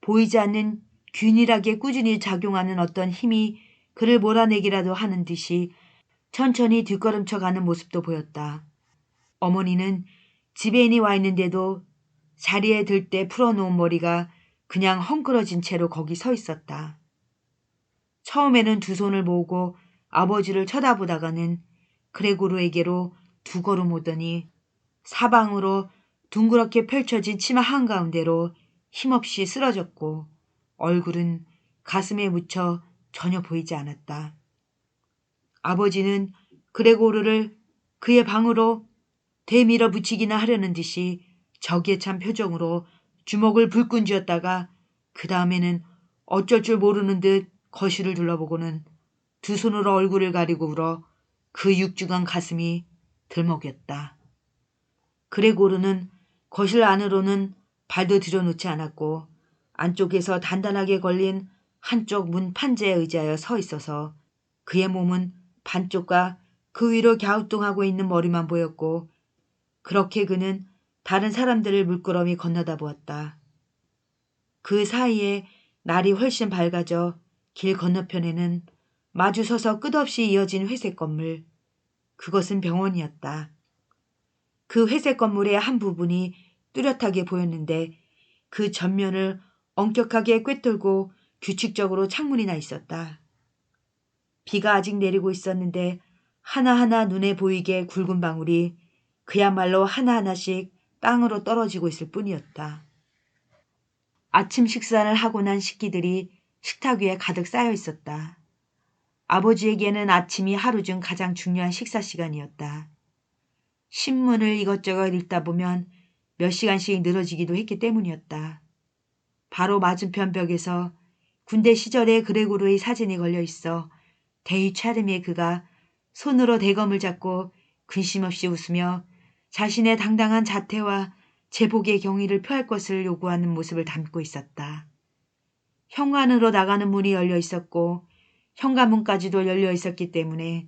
보이지 않는 균일하게 꾸준히 작용하는 어떤 힘이 그를 몰아내기라도 하는 듯이 천천히 뒷걸음쳐가는 모습도 보였다. 어머니는 지배인이 와 있는데도 자리에 들 때 풀어놓은 머리가 그냥 헝클어진 채로 거기 서 있었다. 처음에는 두 손을 모으고 아버지를 쳐다보다가는 그레고르에게로 두 걸음 오더니 사방으로 둥그렇게 펼쳐진 치마 한가운데로 힘없이 쓰러졌고 얼굴은 가슴에 묻혀 전혀 보이지 않았다. 아버지는 그레고르를 그의 방으로 대밀어 붙이기나 하려는 듯이 저기에 찬 표정으로 주먹을 불끈 쥐었다가 그 다음에는 어쩔 줄 모르는 듯 거실을 둘러보고는 두 손으로 얼굴을 가리고 울어 그 육중한 가슴이 들먹였다. 그레고르는 거실 안으로는 발도 들여놓지 않았고 안쪽에서 단단하게 걸린 한쪽 문 판재에 의지하여 서 있어서 그의 몸은 반쪽과 그 위로 갸우뚱하고 있는 머리만 보였고 그렇게 그는 다른 사람들을 물끄러미 건너다 보았다. 그 사이에 날이 훨씬 밝아져 길 건너편에는 마주 서서 끝없이 이어진 회색 건물, 그것은 병원이었다. 그 회색 건물의 한 부분이 뚜렷하게 보였는데 그 전면을 엄격하게 꿰뚫고 규칙적으로 창문이 나 있었다. 비가 아직 내리고 있었는데 하나하나 눈에 보이게 굵은 방울이 그야말로 하나하나씩 땅으로 떨어지고 있을 뿐이었다. 아침 식사를 하고 난 식기들이 식탁 위에 가득 쌓여 있었다. 아버지에게는 아침이 하루 중 가장 중요한 식사 시간이었다. 신문을 이것저것 읽다 보면 몇 시간씩 늘어지기도 했기 때문이었다. 바로 맞은편 벽에서 군대 시절의 그레고르의 사진이 걸려 있어 대의 차림의 그가 손으로 대검을 잡고 근심 없이 웃으며 자신의 당당한 자태와 제복의 경의를 표할 것을 요구하는 모습을 담고 있었다. 현관으로 나가는 문이 열려 있었고 현관문까지도 열려 있었기 때문에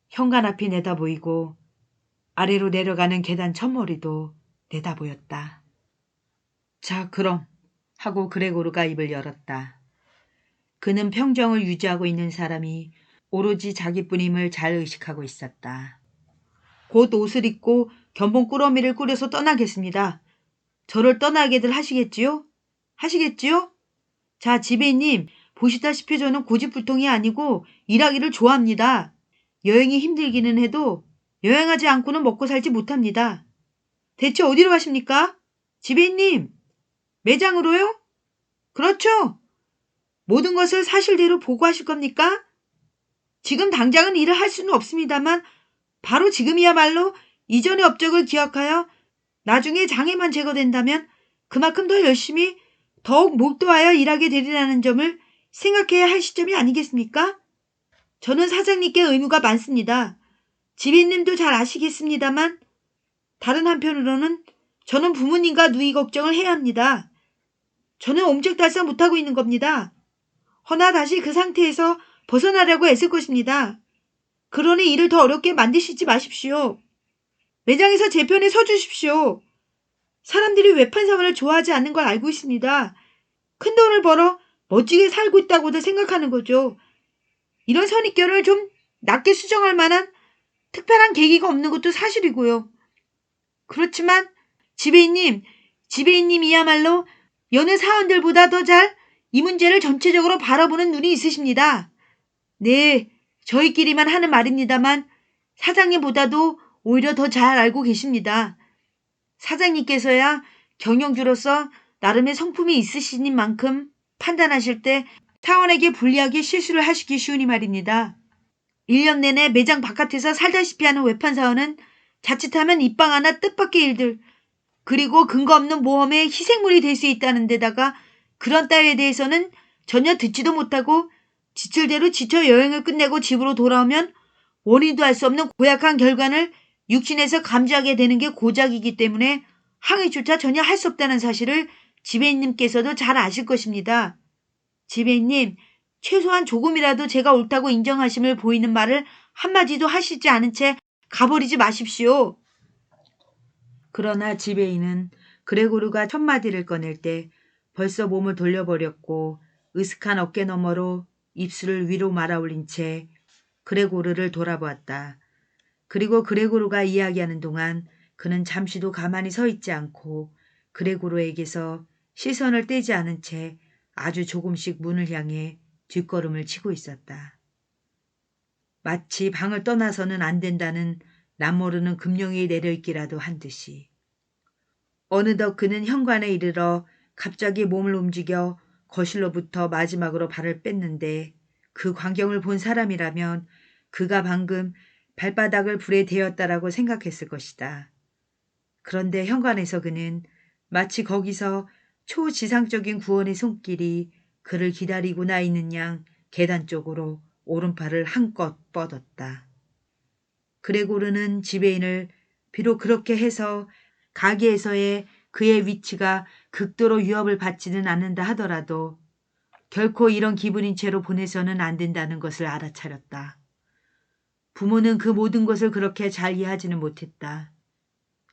현관 앞이 내다 보이고 아래로 내려가는 계단 첫머리도 내다 보였다. 자, 그럼 하고 그레고르가 입을 열었다. 그는 평정을 유지하고 있는 사람이 오로지 자기뿐임을 잘 의식하고 있었다. 곧 옷을 입고 견본 꾸러미를 꾸려서 떠나겠습니다. 저를 떠나게들 하시겠지요? 하시겠지요? 자, 지배인님, 보시다시피 저는 고집불통이 아니고 일하기를 좋아합니다. 여행이 힘들기는 해도 여행하지 않고는 먹고 살지 못합니다. 대체 어디로 가십니까? 지배인님, 매장으로요? 그렇죠. 모든 것을 사실대로 보고하실 겁니까? 지금 당장은 일을 할 수는 없습니다만 바로 지금이야말로 이전의 업적을 기억하여 나중에 장애만 제거된다면 그만큼 더 열심히 더욱 몰두하여 일하게 되리라는 점을 생각해야 할 시점이 아니겠습니까? 저는 사장님께 의무가 많습니다. 지배님도 잘 아시겠습니다만 다른 한편으로는 저는 부모님과 누이 걱정을 해야 합니다. 저는 옴짝달싹 못하고 있는 겁니다. 허나 다시 그 상태에서 벗어나려고 애쓸 것입니다. 그러니 일을 더 어렵게 만드시지 마십시오. 매장에서 제 편에 서주십시오. 사람들이 외판사원을 좋아하지 않는 걸 알고 있습니다. 큰 돈을 벌어 멋지게 살고 있다고도 생각하는 거죠. 이런 선입견을 좀 낮게 수정할 만한 특별한 계기가 없는 것도 사실이고요. 그렇지만 지배인님이야말로 여느 사원들보다 더 잘 이 문제를 전체적으로 바라보는 눈이 있으십니다. 네, 저희끼리만 하는 말입니다만 사장님보다도 오히려 더 잘 알고 계십니다. 사장님께서야 경영주로서 나름의 성품이 있으신 만큼 판단하실 때 사원에게 불리하게 실수를 하시기 쉬우니 말입니다. 1년 내내 매장 바깥에서 살다시피 하는 외판사원은 자칫하면 입방 하나 뜻밖의 일들, 그리고 근거 없는 모험의 희생물이 될 수 있다는 데다가 그런 따위에 대해서는 전혀 듣지도 못하고 지칠대로 지쳐 여행을 끝내고 집으로 돌아오면 원인도 알 수 없는 고약한 결과를 육신에서 감지하게 되는 게 고작이기 때문에 항의조차 전혀 할 수 없다는 사실을 지배인님께서도 잘 아실 것입니다. 지배인님, 최소한 조금이라도 제가 옳다고 인정하심을 보이는 말을 한마디도 하시지 않은 채 가버리지 마십시오. 그러나 지배인은 그레고르가 첫 마디를 꺼낼 때 벌써 몸을 돌려버렸고 으슥한 어깨 너머로 입술을 위로 말아올린 채 그레고르를 돌아보았다. 그리고 그레고르가 이야기하는 동안 그는 잠시도 가만히 서 있지 않고 그레고르에게서 시선을 떼지 않은 채 아주 조금씩 문을 향해 뒷걸음을 치고 있었다. 마치 방을 떠나서는 안 된다는 남모르는 금령이 내려있기라도 한 듯이. 어느덧 그는 현관에 이르러 갑자기 몸을 움직여 거실로부터 마지막으로 발을 뺐는데 그 광경을 본 사람이라면 그가 방금 발바닥을 불에 대었다라고 생각했을 것이다. 그런데 현관에서 그는 마치 거기서 초지상적인 구원의 손길이 그를 기다리고나 있는 양 계단 쪽으로 오른팔을 한껏 뻗었다. 그레고르는 지배인을 비록 그렇게 해서 가게에서의 그의 위치가 극도로 위협을 받지는 않는다 하더라도 결코 이런 기분인 채로 보내서는 안 된다는 것을 알아차렸다. 부모는 그 모든 것을 그렇게 잘 이해하지는 못했다.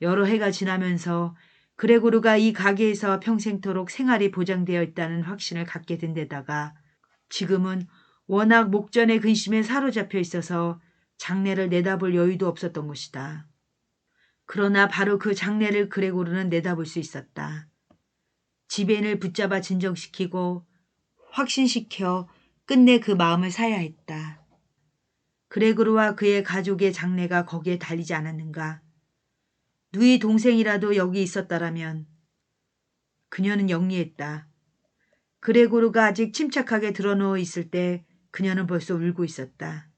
여러 해가 지나면서 그레고르가 이 가게에서 평생토록 생활이 보장되어 있다는 확신을 갖게 된 데다가 지금은 워낙 목전의 근심에 사로잡혀 있어서 장래를 내다볼 여유도 없었던 것이다. 그러나 바로 그 장래를 그레고르는 내다볼 수 있었다. 지배인을 붙잡아 진정시키고 확신시켜 끝내 그 마음을 사야 했다. 그레고르와 그의 가족의 장래가 거기에 달리지 않았는가. 누이 동생이라도 여기 있었다라면. 그녀는 영리했다. 그레고르가 아직 침착하게 드러누워 있을 때 그녀는 벌써 울고 있었다.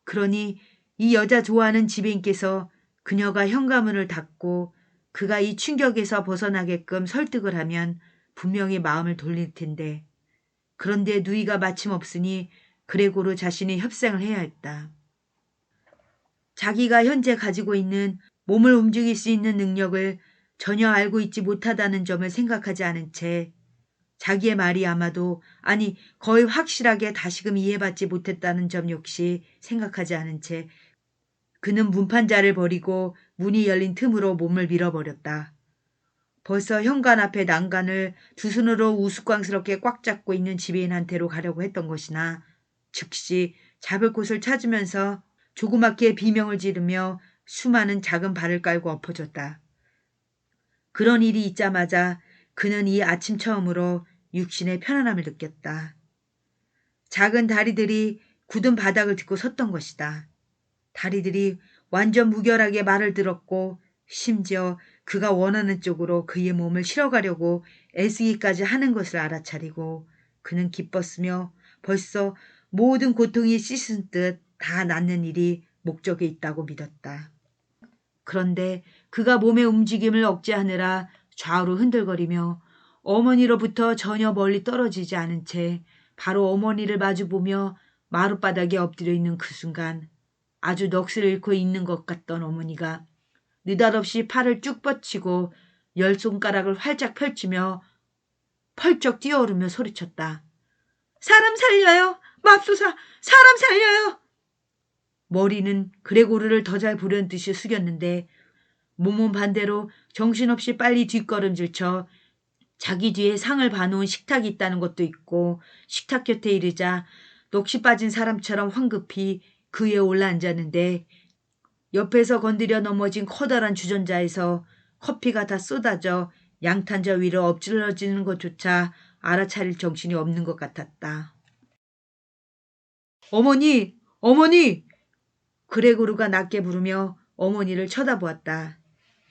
그러니 이 여자 좋아하는 지배인께서 그녀가 현관문을 닫고 그가 이 충격에서 벗어나게끔 설득을 하면 분명히 마음을 돌릴 텐데 그런데 누이가 마침 없으니 그레고르 자신이 협상을 해야 했다. 자기가 현재 가지고 있는 몸을 움직일 수 있는 능력을 전혀 알고 있지 못하다는 점을 생각하지 않은 채 자기의 말이 아마도 아니 거의 확실하게 다시금 이해받지 못했다는 점 역시 생각하지 않은 채 그는 문판자를 버리고 문이 열린 틈으로 몸을 밀어버렸다. 벌써 현관 앞에 난간을 두 손으로 우스꽝스럽게 꽉 잡고 있는 지배인한테로 가려고 했던 것이나 즉시 잡을 곳을 찾으면서 조그맣게 비명을 지르며 수많은 작은 발을 깔고 엎어졌다. 그런 일이 있자마자 그는 이 아침 처음으로 육신의 편안함을 느꼈다. 작은 다리들이 굳은 바닥을 딛고 섰던 것이다. 다리들이 완전 무결하게 말을 들었고 심지어 그가 원하는 쪽으로 그의 몸을 실어가려고 애쓰기까지 하는 것을 알아차리고 그는 기뻤으며 벌써 모든 고통이 씻은 듯 다 낫는 일이 목적에 있다고 믿었다. 그런데 그가 몸의 움직임을 억제하느라 좌우로 흔들거리며 어머니로부터 전혀 멀리 떨어지지 않은 채 바로 어머니를 마주보며 마룻바닥에 엎드려 있는 그 순간 아주 넋을 잃고 있는 것 같던 어머니가 느닷없이 팔을 쭉 뻗치고 열 손가락을 활짝 펼치며 펄쩍 뛰어오르며 소리쳤다. 사람 살려요! 맙소사! 사람 살려요! 머리는 그레고르를 더 잘 보려는 듯이 숙였는데 몸은 반대로 정신없이 빨리 뒷걸음질 쳐 자기 뒤에 상을 봐놓은 식탁이 있다는 것도 있고 식탁 곁에 이르자 넋이 빠진 사람처럼 황급히 그 위에 올라앉았는데 옆에서 건드려 넘어진 커다란 주전자에서 커피가 다 쏟아져 양탄자 위로 엎질러지는 것조차 알아차릴 정신이 없는 것 같았다. 어머니! 어머니! 그레고르가 낮게 부르며 어머니를 쳐다보았다.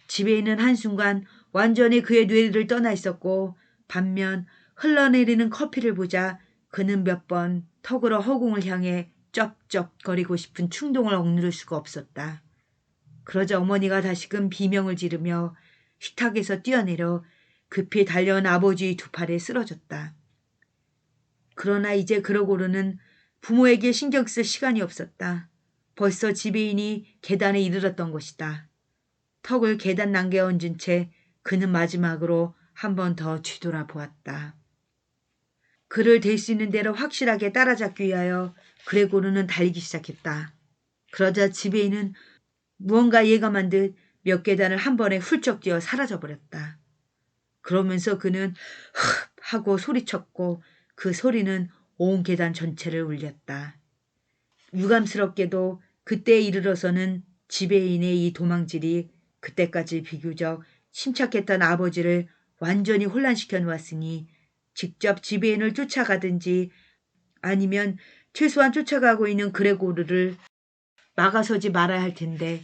집에 있는 한순간 완전히 그의 뇌를 떠나 있었고 반면 흘러내리는 커피를 보자 그는 몇 번 턱으로 허공을 향해 쩝쩝거리고 싶은 충동을 억누를 수가 없었다. 그러자 어머니가 다시금 비명을 지르며 식탁에서 뛰어내려 급히 달려온 아버지의 두 팔에 쓰러졌다. 그러나 이제 그러고는 부모에게 신경 쓸 시간이 없었다. 벌써 지배인이 계단에 이르렀던 것이다. 턱을 계단 난개에 얹은 채 그는 마지막으로 한 번 더 뒤돌아보았다. 그를 댈 수 있는 대로 확실하게 따라잡기 위하여 그레고르는 달리기 시작했다. 그러자 지배인은 무언가 예감한 듯 몇 계단을 한 번에 훌쩍 뛰어 사라져버렸다. 그러면서 그는 흡 하고 소리쳤고 그 소리는 온 계단 전체를 울렸다. 유감스럽게도 그때에 이르러서는 지배인의 이 도망질이 그때까지 비교적 침착했던 아버지를 완전히 혼란시켜 놓았으니 직접 지배인을 쫓아가든지 아니면 최소한 쫓아가고 있는 그레고르를 막아서지 말아야 할 텐데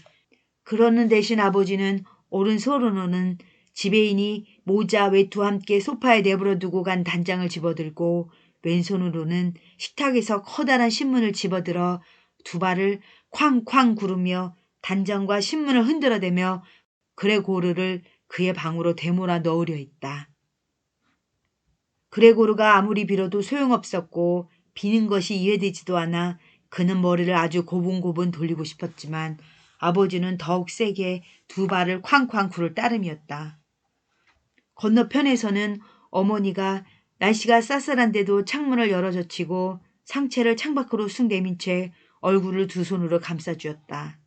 그러는 대신 아버지는 오른손으로는 지배인이 모자, 외투와 함께 소파에 내버려 두고 간 단장을 집어들고 왼손으로는 식탁에서 커다란 신문을 집어들어 두 발을 쾅쾅 구르며 단장과 신문을 흔들어대며 그레고르를 그의 방으로 되몰아 넣으려 했다. 그레고르가 아무리 빌어도 소용없었고 비는 것이 이해되지도 않아 그는 머리를 아주 고분고분 돌리고 싶었지만 아버지는 더욱 세게 두 발을 쾅쾅 구를 따름이었다. 건너편에서는 어머니가 날씨가 쌀쌀한데도 창문을 열어젖히고 상체를 창밖으로 쑥 내민 채 얼굴을 두 손으로 감싸주었다.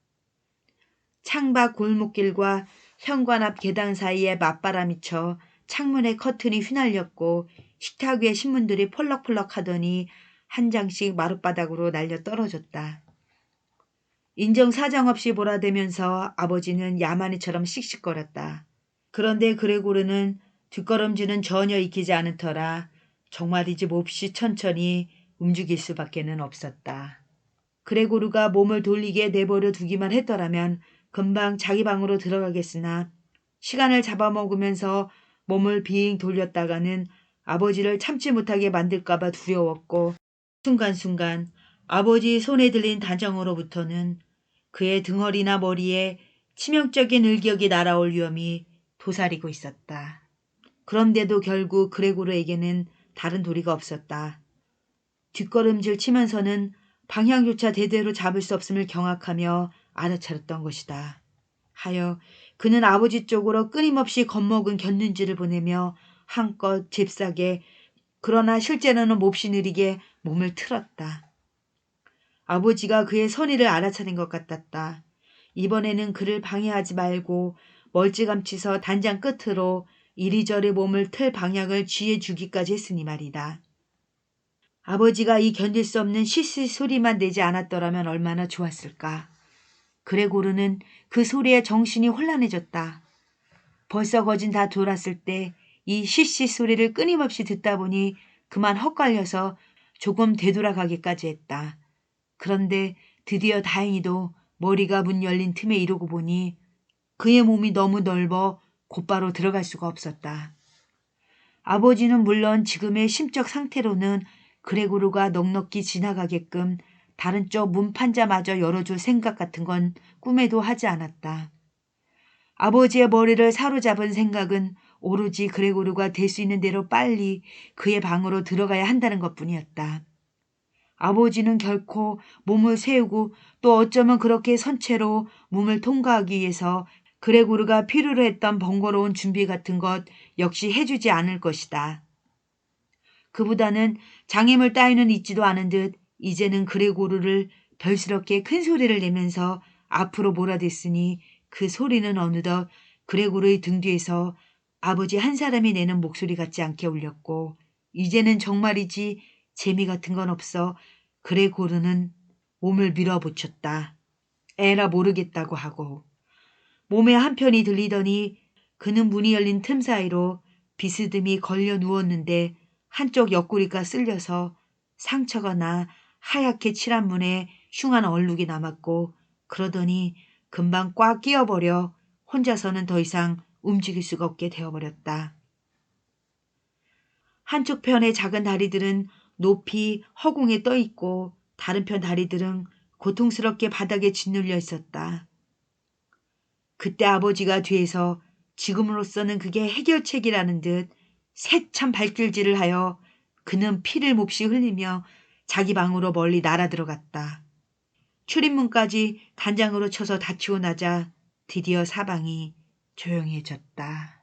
창밖 골목길과 현관 앞 계단 사이에 맞바람이 쳐 창문의 커튼이 휘날렸고 식탁 위의 신문들이 펄럭펄럭 하더니 한 장씩 마룻바닥으로 날려 떨어졌다. 인정사정 없이 몰아대면서 아버지는 야만이처럼 씩씩거렸다. 그런데 그레고르는 뒷걸음질은 전혀 익히지 않은 터라 정말이지 몹시 천천히 움직일 수밖에는 없었다. 그레고르가 몸을 돌리게 내버려 두기만 했더라면 금방 자기 방으로 들어가겠으나 시간을 잡아먹으면서 몸을 빙 돌렸다가는 아버지를 참지 못하게 만들까봐 두려웠고 순간순간 아버지 손에 들린 단정으로부터는 그의 등허리나 머리에 치명적인 일격이 날아올 위험이 도사리고 있었다. 그런데도 결국 그레고르에게는 다른 도리가 없었다. 뒷걸음질 치면서는 방향조차 제대로 잡을 수 없음을 경악하며 알아차렸던 것이다. 하여 그는 아버지 쪽으로 끊임없이 겁먹은 곁눈질을 보내며 한껏 잽싸게 그러나 실제로는 몹시 느리게 몸을 틀었다. 아버지가 그의 선의를 알아차린 것 같았다. 이번에는 그를 방해하지 말고 멀찌감치서 단장 끝으로 이리저리 몸을 틀 방향을 쥐해 주기까지 했으니 말이다. 아버지가 이 견딜 수 없는 시시 소리만 내지 않았더라면 얼마나 좋았을까. 그레고르는 그 소리에 정신이 혼란해졌다. 벌써 거진 다 돌았을 때 이 시시 소리를 끊임없이 듣다 보니 그만 헛갈려서 조금 되돌아가기까지 했다. 그런데 드디어 다행히도 머리가 문 열린 틈에 이러고 보니 그의 몸이 너무 넓어 곧바로 들어갈 수가 없었다. 아버지는 물론 지금의 심적 상태로는 그레고르가 넉넉히 지나가게끔 다른 쪽 문판자마저 열어줄 생각 같은 건 꿈에도 하지 않았다. 아버지의 머리를 사로잡은 생각은 오로지 그레고르가 될 수 있는 대로 빨리 그의 방으로 들어가야 한다는 것뿐이었다. 아버지는 결코 몸을 세우고 또 어쩌면 그렇게 선체로 문을 통과하기 위해서 그레고르가 필요로 했던 번거로운 준비 같은 것 역시 해주지 않을 것이다. 그보다는 장애물 따위는 있지도 않은 듯 이제는 그레고르를 별스럽게 큰 소리를 내면서 앞으로 몰아댔으니 그 소리는 어느덧 그레고르의 등 뒤에서 아버지 한 사람이 내는 목소리 같지 않게 울렸고 이제는 정말이지 재미 같은 건 없어 그레고르는 몸을 밀어붙였다. 에라 모르겠다고 하고 몸의 한편이 들리더니 그는 문이 열린 틈 사이로 비스듬히 걸려 누웠는데 한쪽 옆구리가 쓸려서 상처가 나 하얗게 칠한 문에 흉한 얼룩이 남았고 그러더니 금방 꽉 끼어버려 혼자서는 더 이상 움직일 수가 없게 되어버렸다. 한쪽 편의 작은 다리들은 높이 허공에 떠 있고 다른 편 다리들은 고통스럽게 바닥에 짓눌려 있었다. 그때 아버지가 뒤에서 지금으로서는 그게 해결책이라는 듯 새참 발길질을 하여 그는 피를 몹시 흘리며 자기 방으로 멀리 날아 들어갔다. 출입문까지 단장으로 쳐서 닫히고 나자 드디어 사방이 조용해졌다.